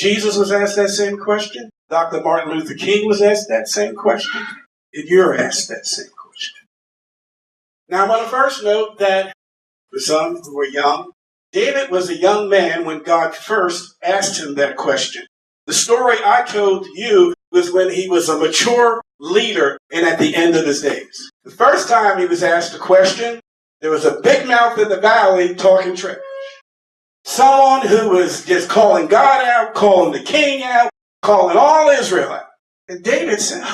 Jesus was asked that same question. Dr. Martin Luther King was asked that same question. And you're asked that same question. Now, I want to first note that for some who are young, David was a young man when God first asked him that question. The story I told you was when he was a mature leader and at the end of his days. The first time he was asked a question, there was a big mouth in the valley talking trash. Someone who was just calling God out, calling the king out, calling all Israel out. And David said,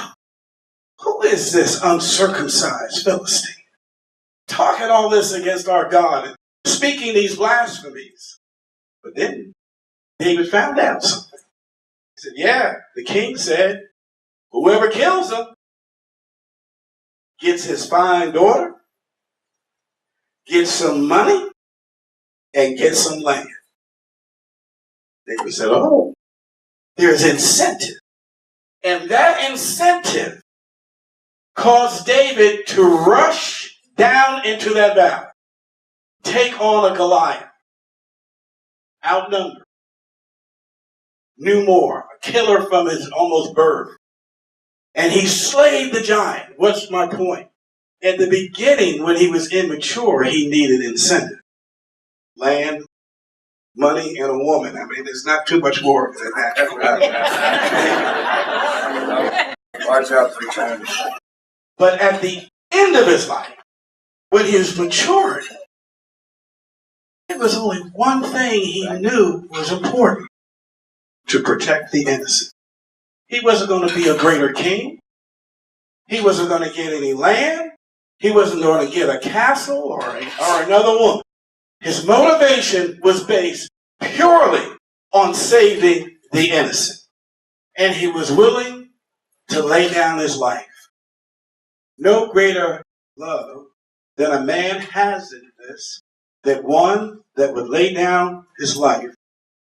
who is this uncircumcised Philistine? Talking all this against our God and speaking these blasphemies. But then David found out something. He said, yeah, the king said, whoever kills him gets his fine daughter, gets some money, and gets some land. David said, oh, there's incentive. And that incentive caused David to rush down into that valley, take on a Goliath, outnumbered, knew more, a killer from his almost birth. And he slayed the giant. What's my point? At the beginning, when he was immature, he needed incentive. Land, money, and a woman. I mean, there's not too much more than that. Watch out 3 times. But at the end of his life, when he was matured, there was only one thing he knew was important: to protect the innocent. He wasn't going to be a greater king. He wasn't going to get any land. He wasn't going to get a castle or another woman. His motivation was based purely on saving the innocent. And he was willing to lay down his life. No greater love than a man has in this than one that would lay down his life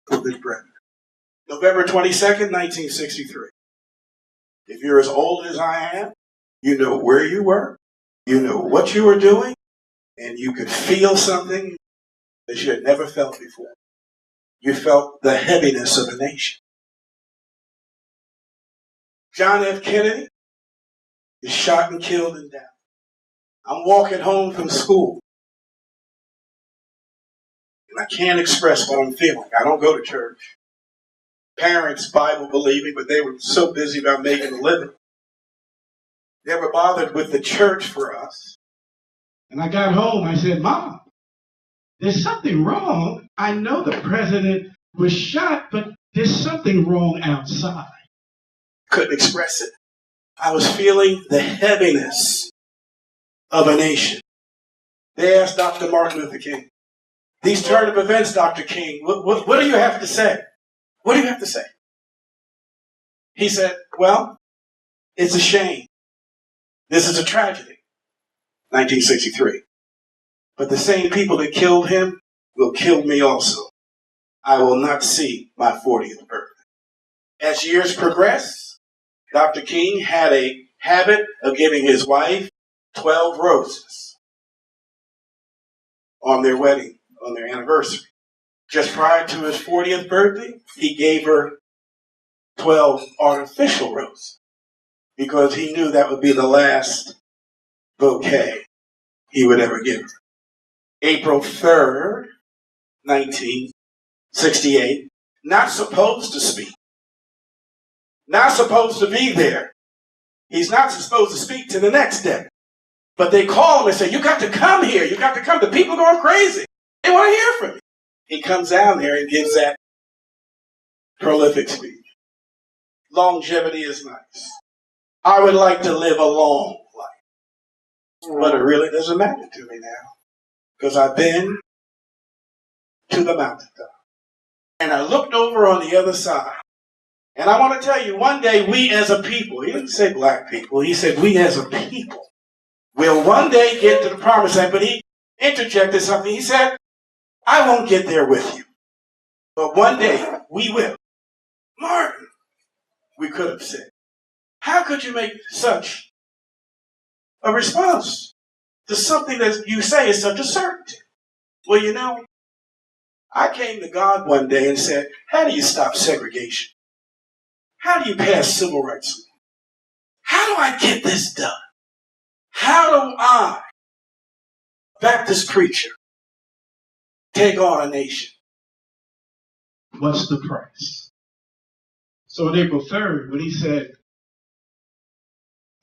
for his brethren. November 22nd, 1963. If you're as old as I am, you know where you were, you know what you were doing, and you could feel something that you had never felt before. You felt the heaviness of a nation. John F. Kennedy is shot and killed in Dallas. I'm walking home from school, and I can't express what I'm feeling. I don't go to church. Parents, Bible believing, but they were so busy about making a living. They were bothered with the church for us. And I got home, I said, Mom, there's something wrong. I know the president was shot, but there's something wrong outside. Couldn't express it. I was feeling the heaviness of a nation. They asked Dr. Martin Luther King, these turn of events, Dr. King, what do you have to say? What do you have to say? He said, well, it's a shame. This is a tragedy. 1963. But the same people that killed him will kill me also. I will not see my 40th birthday. As years progressed, Dr. King had a habit of giving his wife 12 roses on their wedding, on their anniversary. Just prior to his 40th birthday, he gave her 12 artificial roses because he knew that would be the last bouquet he would ever give her. April 3rd, 1968, not supposed to speak, not supposed to be there. He's not supposed to speak to the next day. But they call him and say, you got to come here. You got to come. The people are going crazy. They want to hear from you. He comes down there and gives that prolific speech. Longevity is nice. I would like to live a long life. But it really doesn't matter to me now. Because I've been to the mountaintop. And I looked over on the other side. And I want to tell you, one day we as a people, he didn't say black people, he said we as a people will one day get to the promised land. But he interjected something. He said, I won't get there with you. But one day we will. Martin, we could have said, how could you make such a response to something that you say is such a certainty? Well, you know, I came to God one day and said, how do you stop segregation? How do you pass civil rights law? How do I get this done? How do I, Baptist preacher, take on a nation? What's the price? So on April 3rd, when he said,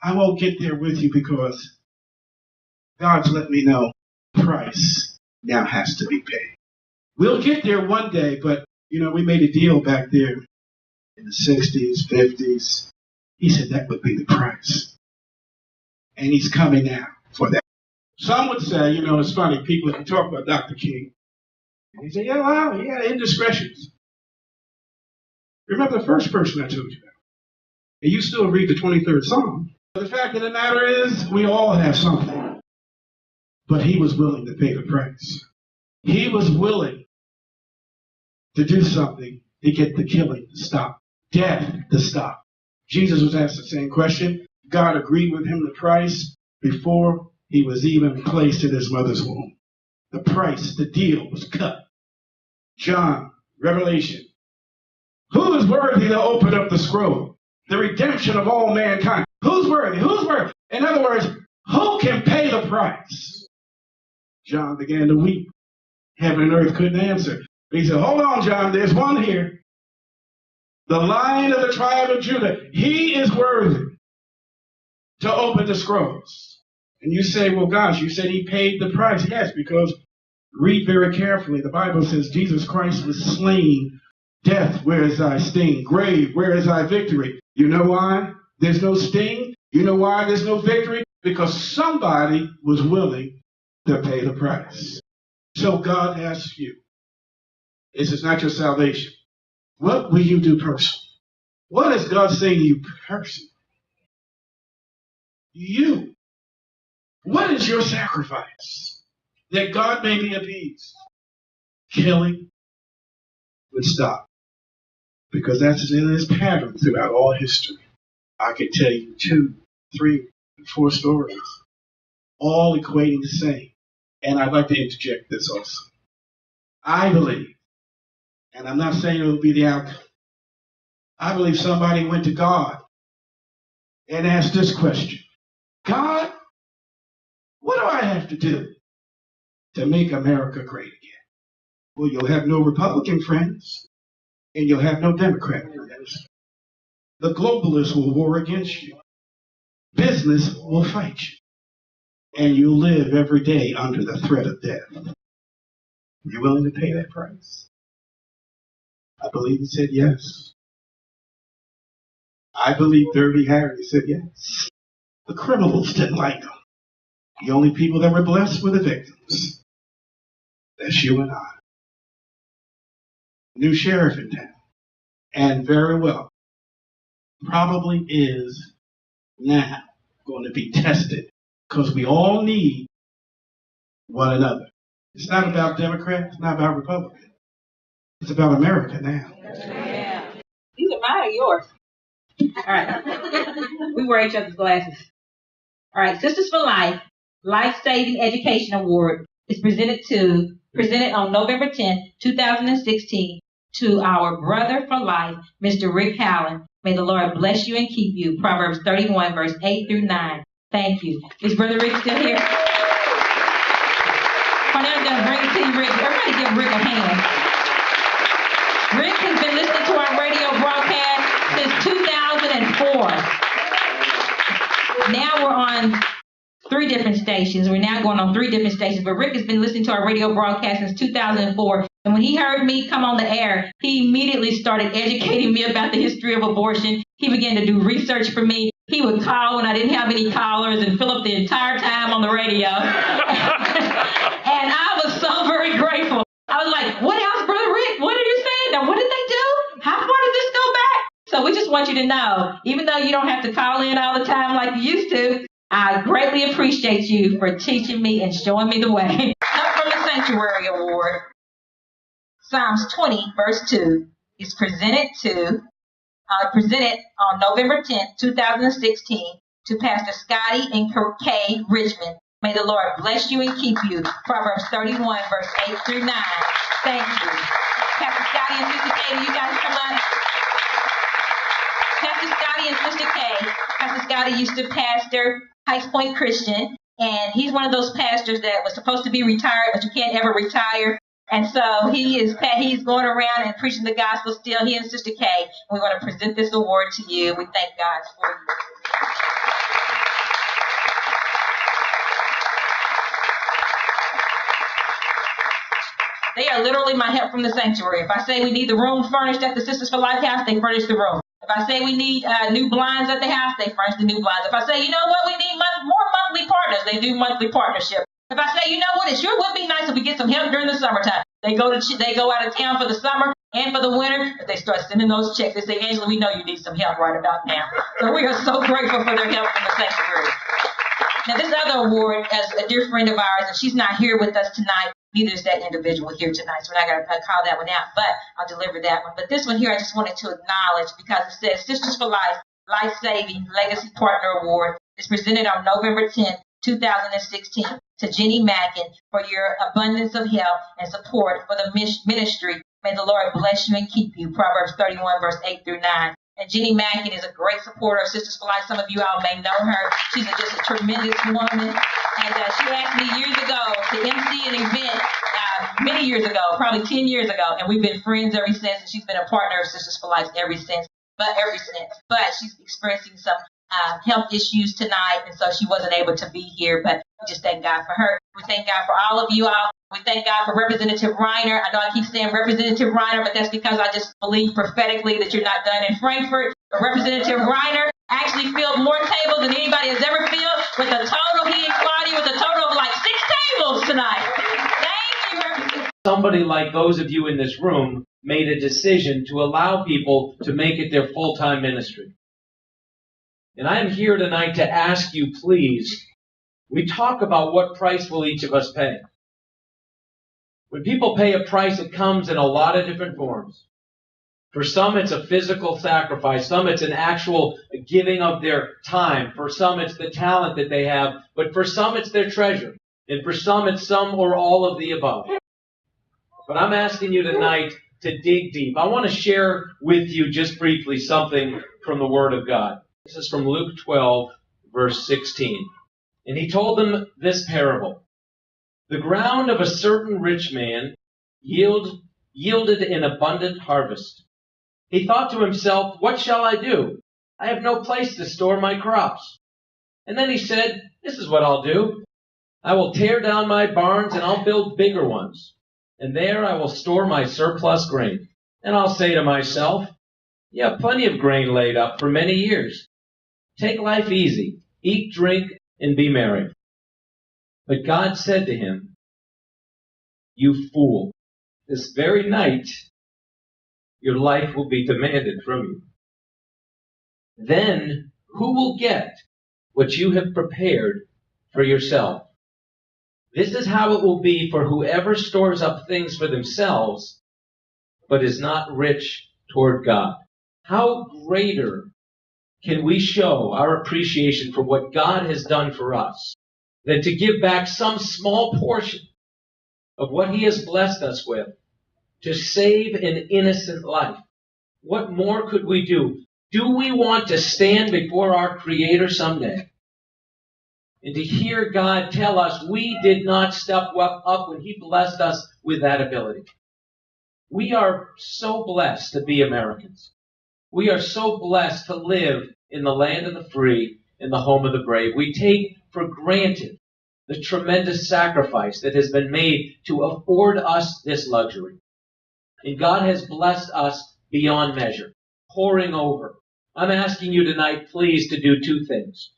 I won't get there with you because God's let me know the price now has to be paid. We'll get there one day, but, we made a deal back there in the 60s, 50s. He said that would be the price. And he's coming now for that. Some would say, it's funny, people, if you talk about Dr. King, and they say, yeah, well, he had indiscretions. Remember the first person I told you about. And you still read the 23rd Psalm. But the fact of the matter is, we all have something. But he was willing to pay the price. He was willing to do something to get the killing to stop, death to stop. Jesus was asked the same question. God agreed with him the price before he was even placed in his mother's womb. The price, the deal was cut. John, Revelation. Who is worthy to open up the scroll? The redemption of all mankind. Who's worthy? Who's worthy? In other words, who can pay the price? John began to weep. Heaven and earth couldn't answer. But he said, hold on, John, there's one here. The Lion of the tribe of Judah. He is worthy to open the scrolls. And you say, well, gosh, you said he paid the price. Yes, because read very carefully. The Bible says Jesus Christ was slain. Death, where is thy sting? Grave, where is thy victory? You know why there's no sting? You know why there's no victory? Because somebody was willing to pay the price. So God asks you, this is not your salvation. What will you do personally? What is God saying to you personally? You. What is your sacrifice that God may be appeased? Killing would stop. Because that's in his pattern throughout all history. I could tell you 2, 3, 4 stories, all equating the same. And I'd like to interject this also. I believe, and I'm not saying it will be the outcome, I believe somebody went to God and asked this question. God, what do I have to do to make America great again? Well, you'll have no Republican friends, and you'll have no Democrat friends. The globalists will war against you. Business will fight you. And you live every day under the threat of death. Are you willing to pay that price? I believe he said yes. I believe Dirty Harry said yes. The criminals didn't like him. The only people that were blessed were the victims. That's you and I. New sheriff in town. And very well, probably is now going to be tested because we all need one another. It's not about Democrat, it's not about Republican. It's about America now. Yeah. These are mine or yours? All right. We wear each other's glasses. All right. Sisters for Life, Life-Saving Education Award is presented on November 10th, 2016 to our brother for life, Mr. Rick Howland. May the Lord bless you and keep you. Proverbs 31, verse 8 through 9. Thank you. Is Brother Rick still here? Cornell's going to bring it to you, Rick. Everybody give Rick a hand. Rick has been listening to our radio broadcast since 2004. Now we're on 3 different stations. We're now going on 3 different stations. But Rick has been listening to our radio broadcast since 2004. And when he heard me come on the air, he immediately started educating me about the history of abortion. He began to do research for me. He would call when I didn't have any callers and fill up the entire time on the radio. And I was so very grateful. I was like, what else, Brother Rick? What are you saying? Now, what did they do? How far did this go back? So we just want you to know, even though you don't have to call in all the time like you used to, I greatly appreciate you for teaching me and showing me the way. Up from the Sanctuary Award, Psalms 20, verse 2, is presented on November 10th, 2016 to Pastor Scotty and Kay Richmond. May the Lord bless you and keep you. Proverbs 31, verse 8 through 9. Thank you. Pastor Scotty and Sister Katie, you guys come on. Pastor Scotty and Sister Kay. Pastor Scotty used to pastor Heights Point Christian, and he's one of those pastors that was supposed to be retired, but you can't ever retire. And so he's going around and preaching the gospel still, he and Sister Kay. We want to present this award to you. We thank God for you. They are literally my help from the sanctuary. If I say we need the room furnished at the Sisters for Life house, they furnish the room. If I say we need new blinds at the house, they furnish the new blinds. If I say, you know what, we need more monthly partners, they do monthly partnership. If I say, you know what, it sure would be nice if we get some help during the summertime. They go out of town for the summer and for the winter, but they start sending those checks. They say, Angela, we know you need some help right about now. So we are so grateful for their help from the sanctuary. Now, this other award is a dear friend of ours, and she's not here with us tonight. Neither is that individual here tonight, so we're not going to call that one out, but I'll deliver that one. But this one here, I just wanted to acknowledge because it says Sisters for Life Life-Saving Legacy Partner Award is presented on November 10, 2016 to Jenny Mackin for your abundance of help and support for the ministry. May the Lord bless you and keep you. Proverbs 31, verse 8 through 9. And Jenny Mackin is a great supporter of Sisters for Life. Some of you all may know her. She's just a tremendous woman. And she asked me years ago to MC an event many years ago, probably 10 years ago. And we've been friends ever since. And she's been a partner of Sisters for Life ever since. But she's experiencing some health issues tonight. And so she wasn't able to be here. But we just thank God for her. We thank God for all of you all. We thank God for Representative Reiner. I know I keep saying Representative Reiner, but that's because I just believe prophetically that you're not done in Frankfurt. But Representative Reiner actually filled more tables than anybody has ever filled with a total, he and Claudia, with a total of like 6 tables tonight. Thank you, Representative. Somebody like those of you in this room made a decision to allow people to make it their full-time ministry. And I am here tonight to ask you, please, we talk about what price will each of us pay. When people pay a price, it comes in a lot of different forms. For some, it's a physical sacrifice. Some, it's an actual giving of their time. For some, it's the talent that they have. But for some, it's their treasure. And for some, it's some or all of the above. But I'm asking you tonight to dig deep. I want to share with you just briefly something from the Word of God. This is from Luke 12, verse 16. And he told them this parable. The ground of a certain rich man yielded an abundant harvest. He thought to himself, what shall I do? I have no place to store my crops. And then he said, this is what I'll do. I will tear down my barns and I'll build bigger ones. And there I will store my surplus grain. And I'll say to myself, you have plenty of grain laid up for many years. Take life easy, eat, drink, and be merry. But God said to him, you fool, this very night your life will be demanded from you. Then who will get what you have prepared for yourself? This is how it will be for whoever stores up things for themselves, but is not rich toward God. How greater can we show our appreciation for what God has done for us than to give back some small portion of what He has blessed us with to save an innocent life? What more could we do? Do we want to stand before our Creator someday and to hear God tell us we did not step up when He blessed us with that ability? We are so blessed to be Americans. We are so blessed to live in the land of the free, in the home of the brave. We take for granted the tremendous sacrifice that has been made to afford us this luxury. And God has blessed us beyond measure, pouring over. I'm asking you tonight, please, to do 2 things.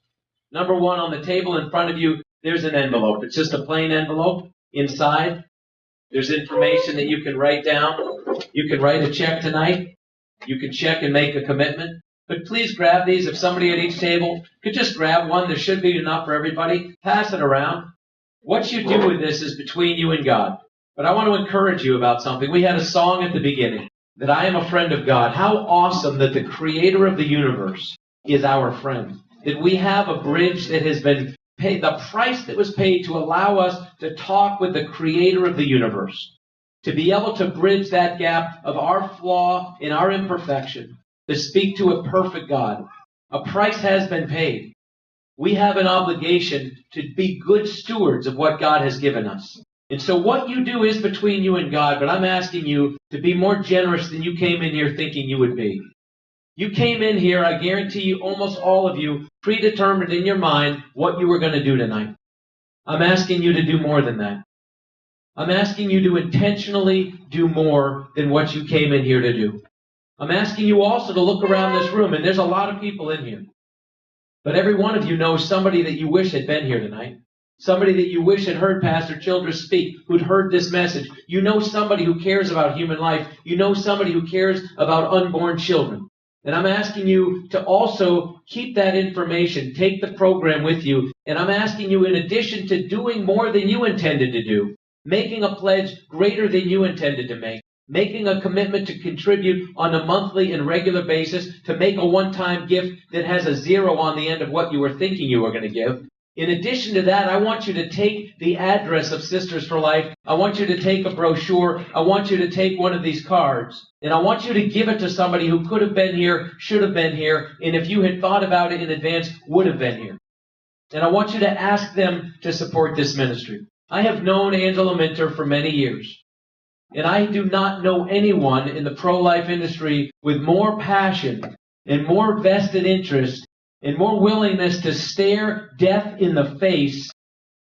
Number 1, on the table in front of you, there's an envelope. It's just a plain envelope. Inside, there's information that you can write down. You can write a check tonight. You can check and make a commitment. But please grab these. If somebody at each table could just grab one, there should be enough for everybody. Pass it around. What you do with this is between you and God. But I want to encourage you about something. We had a song at the beginning, that I am a friend of God. How awesome that the Creator of the universe is our friend. That we have a bridge that has been paid, the price that was paid to allow us to talk with the Creator of the universe. to be able to bridge that gap of our flaw and our imperfection, to speak to a perfect God. A price has been paid. We have an obligation to be good stewards of what God has given us. And so what you do is between you and God, but I'm asking you to be more generous than you came in here thinking you would be. You came in here, I guarantee you, almost all of you, predetermined in your mind what you were going to do tonight. I'm asking you to do more than that. I'm asking you to intentionally do more than what you came in here to do. I'm asking you also to look around this room, and there's a lot of people in here. But every one of you knows somebody that you wish had been here tonight. Somebody that you wish had heard Pastor Childress speak, who'd heard this message. You know somebody who cares about human life. You know somebody who cares about unborn children. And I'm asking you to also keep that information, take the program with you. And I'm asking you, in addition to doing more than you intended to do, making a pledge greater than you intended to make, making a commitment to contribute on a monthly and regular basis, to make a one-time gift that has a zero on the end of what you were thinking you were going to give. In addition to that, I want you to take the address of Sisters for Life. I want you to take a brochure. I want you to take one of these cards. And I want you to give it to somebody who could have been here, should have been here, and if you had thought about it in advance, would have been here. And I want you to ask them to support this ministry. I have known Angela Minter for many years. And I do not know anyone in the pro-life industry with more passion and more vested interest and more willingness to stare death in the face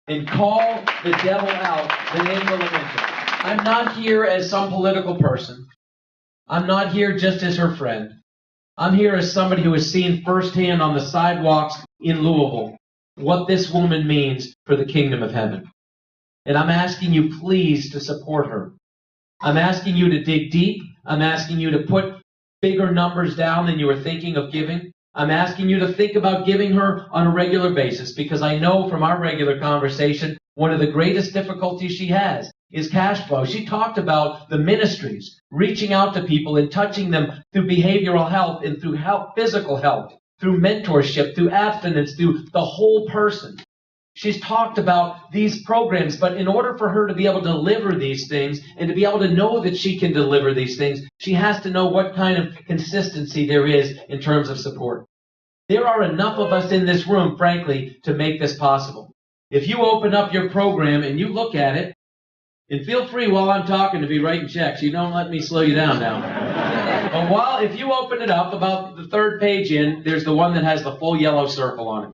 and call the devil out than Angela Minter. I'm not here as some political person. I'm not here just as her friend. I'm here as somebody who has seen firsthand on the sidewalks in Louisville what this woman means for the kingdom of heaven. And I'm asking you, please, to support her. I'm asking you to dig deep. I'm asking you to put bigger numbers down than you were thinking of giving. I'm asking you to think about giving her on a regular basis, because I know from our regular conversation, one of the greatest difficulties she has is cash flow. She talked about the ministries, reaching out to people and touching them through behavioral health and through physical health, through mentorship, through abstinence, through the whole person. She's talked about these programs, but in order for her to be able to deliver these things and to be able to know that she can deliver these things, she has to know what kind of consistency there is in terms of support. There are enough of us in this room, frankly, to make this possible. If you open up your program and you look at it, and feel free while I'm talking to be writing checks. You don't let me slow you down now. But if you open it up, about the third page in, there's the one that has the full yellow circle on it.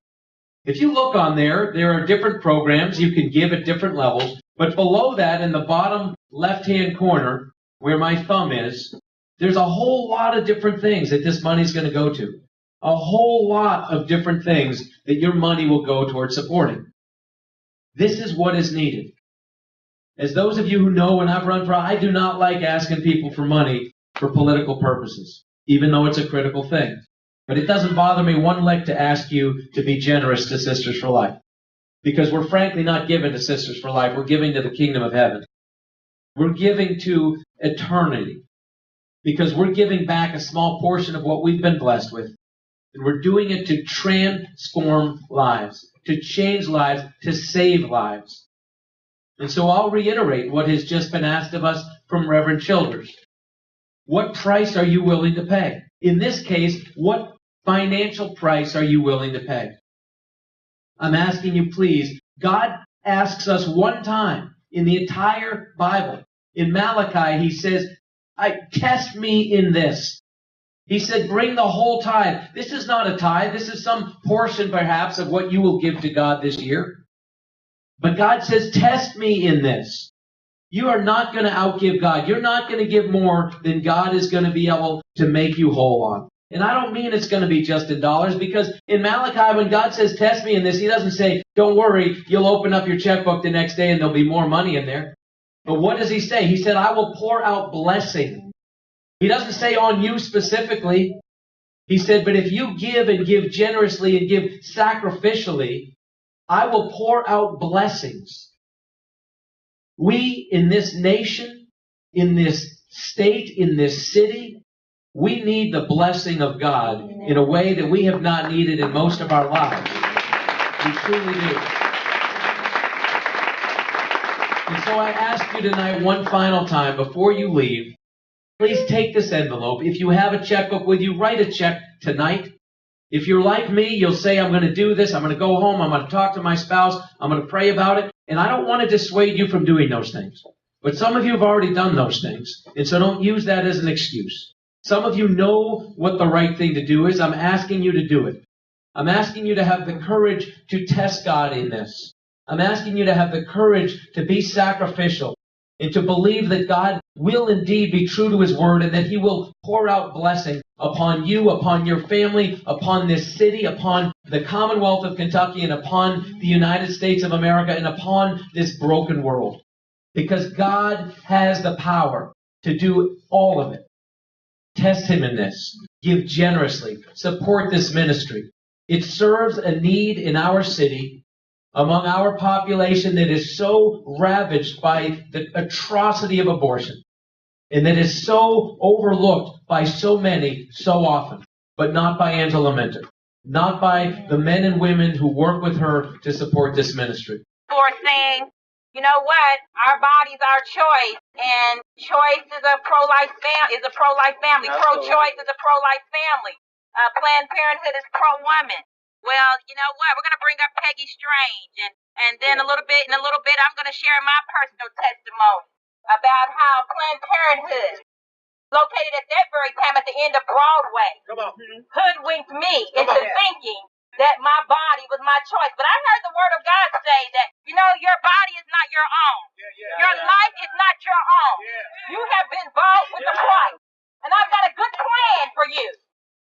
If you look on there, there are different programs you can give at different levels. But below that, in the bottom left-hand corner, where my thumb is, there's a whole lot of different things that this money's going to go to. A whole lot of different things that your money will go towards supporting. This is what is needed. As those of you who know, when I've run for, I do not like asking people for money for political purposes, even though it's a critical thing. But it doesn't bother me one lick to ask you to be generous to Sisters for Life. Because we're frankly not giving to Sisters for Life. We're giving to the kingdom of heaven. We're giving to eternity. Because we're giving back a small portion of what we've been blessed with. And we're doing it to transform lives, to change lives, to save lives. And so I'll reiterate what has just been asked of us from Reverend Childress. What price are you willing to pay? In this case, what financial price are you willing to pay? I'm asking you, please. God asks us one time in the entire Bible. In Malachi, he says, test me in this. He said, bring the whole tithe. This is not a tithe. This is some portion, perhaps, of what you will give to God this year. But God says, test me in this. You are not going to outgive God. You're not going to give more than God is going to be able to make you whole on. And I don't mean it's going to be just in dollars, because in Malachi, when God says, test me in this, he doesn't say, don't worry, you'll open up your checkbook the next day and there'll be more money in there. But what does he say? He said, I will pour out blessing. He doesn't say on you specifically. He said, but if you give and give generously and give sacrificially, I will pour out blessings. We in this nation, in this state, in this city, we need the blessing of God in a way that we have not needed in most of our lives. We truly do. And so I ask you tonight one final time before you leave, please take this envelope. If you have a checkbook with you, write a check tonight. If you're like me, you'll say, I'm going to do this. I'm going to go home. I'm going to talk to my spouse. I'm going to pray about it. And I don't want to dissuade you from doing those things. But some of you have already done those things. And so don't use that as an excuse. Some of you know what the right thing to do is. I'm asking you to do it. I'm asking you to have the courage to test God in this. I'm asking you to have the courage to be sacrificial and to believe that God will indeed be true to His word and that He will pour out blessing upon you, upon your family, upon this city, upon the Commonwealth of Kentucky, and upon the United States of America, and upon this broken world. Because God has the power to do all of it. Test Him in this. Give generously. Support this ministry. It serves a need in our city, among our population that is so ravaged by the atrocity of abortion, and that is so overlooked by so many so often, but not by Angela Minter, not by the men and women who work with her to support this ministry. For saying, you know what, our body's our choice, and choice is a pro-life family. Pro-choice is a pro-life family. Planned Parenthood is pro-woman. Well, you know what? We're going to bring up Peggy Strange, and then in a little bit, I'm going to share my personal testimony about how Planned Parenthood, located at that very time at the end of Broadway, hoodwinked me into thinking that my body was my choice. But I heard the Word of God say that, you know, your body is not your own. Your life is not your own. You have been bought with a price, and I've got a good plan for you,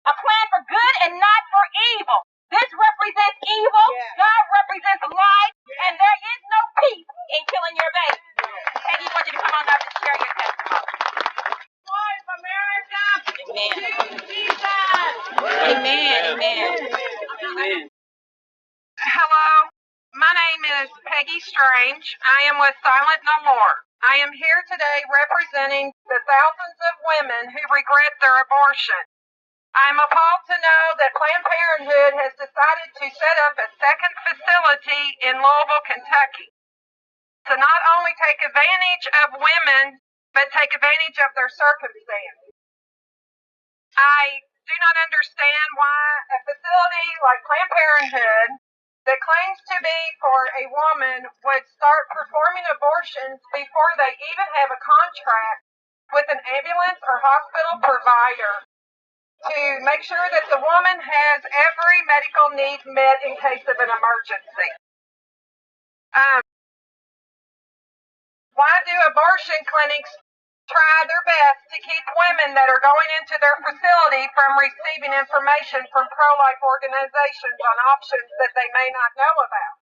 a plan for good and not for evil. This represents evil. God represents life. And there is no peace in killing your baby. And he wants you to come on up and share your testimony. Life, America. Amen. Jesus. Amen. Amen. Hello. My name is Peggy Strange. I am with Silent No More. I am here today representing the thousands of women who regret their abortion. I'm appalled to know that Planned Parenthood has decided to set up a second facility in Louisville, Kentucky, to not only take advantage of women, but take advantage of their circumstances. I do not understand why a facility like Planned Parenthood that claims to be for a woman would start performing abortions before they even have a contract with an ambulance or hospital provider to make sure that the woman has every medical need met in case of an emergency. Why do abortion clinics try their best to keep women that are going into their facility from receiving information from pro-life organizations on options that they may not know about?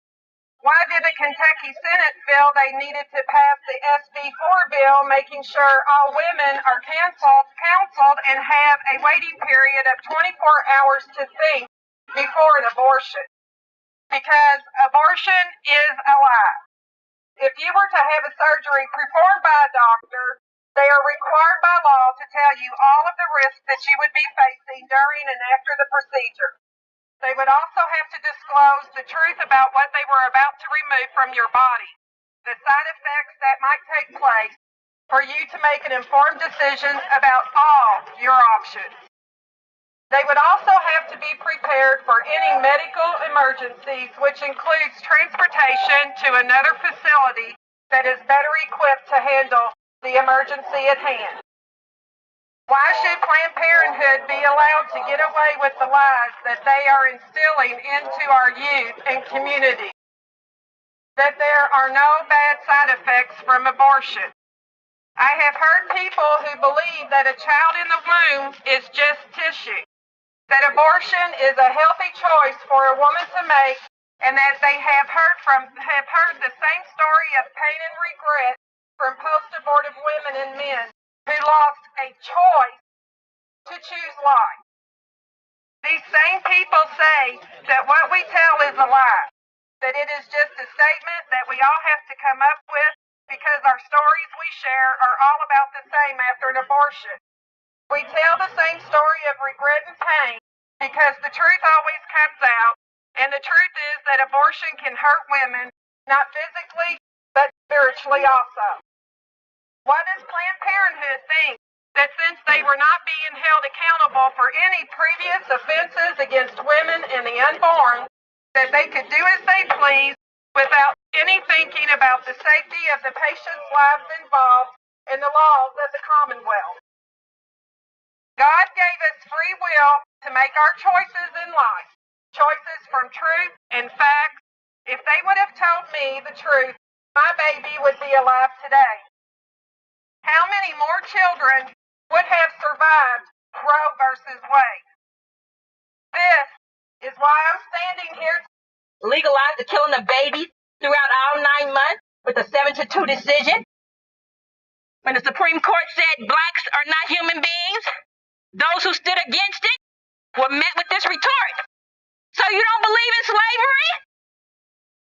Why did the Kentucky Senate feel they needed to pass the SB 4 bill, making sure all women are counseled and have a waiting period of 24 hours to think before an abortion? Because abortion is a lie. If you were to have a surgery performed by a doctor, they are required by law to tell you all of the risks that you would be facing during and after the procedure. They would also have to disclose the truth about what they were about to remove from your body, the side effects that might take place, for you to make an informed decision about all your options. They would also have to be prepared for any medical emergencies, which includes transportation to another facility that is better equipped to handle the emergency at hand. Why should Planned Parenthood be allowed to get away with the lies that they are instilling into our youth and community? That there are no bad side effects from abortion. I have heard people who believe that a child in the womb is just tissue, that abortion is a healthy choice for a woman to make, and that they have heard the same story of pain and regret from post-abortive women and men who lost a choice to choose life. These same people say that what we tell is a lie, that it is just a statement that we all have to come up with because our stories we share are all about the same after an abortion. We tell the same story of regret and pain because the truth always comes out, and the truth is that abortion can hurt women, not physically, but spiritually also. What does Planned Parenthood think? That since they were not being held accountable for any previous offenses against women and the unborn, that they could do as they please without any thinking about the safety of the patients' lives involved in the laws of the Commonwealth. God gave us free will to make our choices in life, choices from truth and facts. If they would have told me the truth, my baby would be alive today. How many more children would have survived Roe versus Wade? This is why I'm standing here. Legalize the killing of babies throughout all 9 months with a 7-2 decision. When the Supreme Court said blacks are not human beings, those who stood against it were met with this retort. So you don't believe in slavery?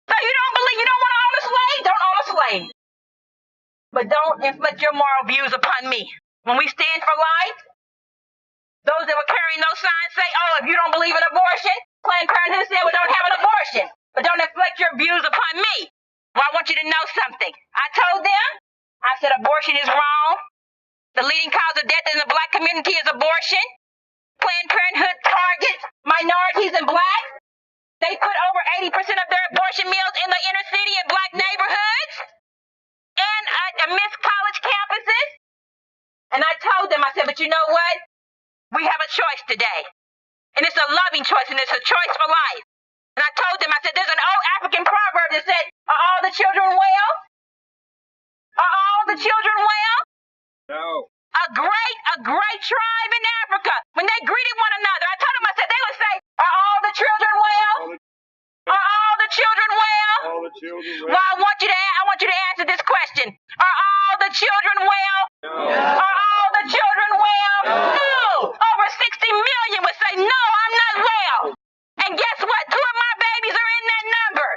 So you don't want to own a slave? Don't own a slave. But don't inflict your moral views upon me. When we stand for life, those that were carrying those signs say, oh, if you don't believe in abortion, Planned Parenthood said, well, don't have an abortion. But don't inflict your views upon me. Well, I want you to know something. I told them, I said abortion is wrong. The leading cause of death in the black community is abortion. Planned Parenthood targets minorities and blacks. They put over 80% of their abortion mills in the inner city and black neighborhoods and amidst college campuses. And I told them, I said, but you know what? We have a choice today. And it's a loving choice, and it's a choice for life. And I told them, I said, there's an old African proverb that said, are all the children well? Are all the children well? No. A great tribe in Africa, when they greeted one another, I told them, I said, they would say, are all the children well? Are all the children well? All the children well. Well, I want you to answer this question. Are all the children well? No. Are all the children well? No. Over 60 million would say, no, I'm not well. And guess what? 2 of my babies are in that number.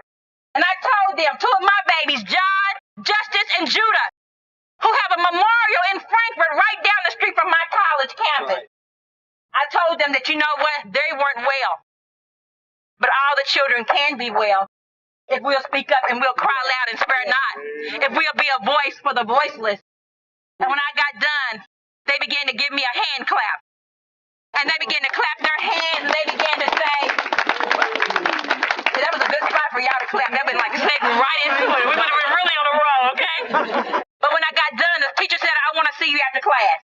And I told them, 2 of my babies, John, Justice, and Judah, who have a memorial in Frankfurt right down the street from my college campus. Right. I told them that, you know what? They weren't well. But all the children can be well if we'll speak up and we'll cry loud and spare not. If we'll be a voice for the voiceless. And when I got done, they began to give me a hand clap. And they began to clap their hands and they began to say, that was a good spot for y'all to clap. That been like segueing right into it. We would have been really on the roll, okay? But when I got done, the teacher said, I want to see you after class.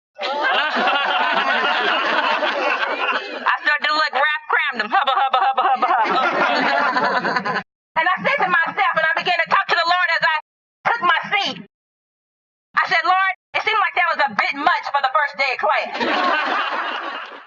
I started to look Ralph Cramden, hubba, hubba, hubba, hubba, hubba. And I said to myself, and I began to talk to the Lord as I took my seat. I said, Lord, it seemed like that was a bit much for the first day of class.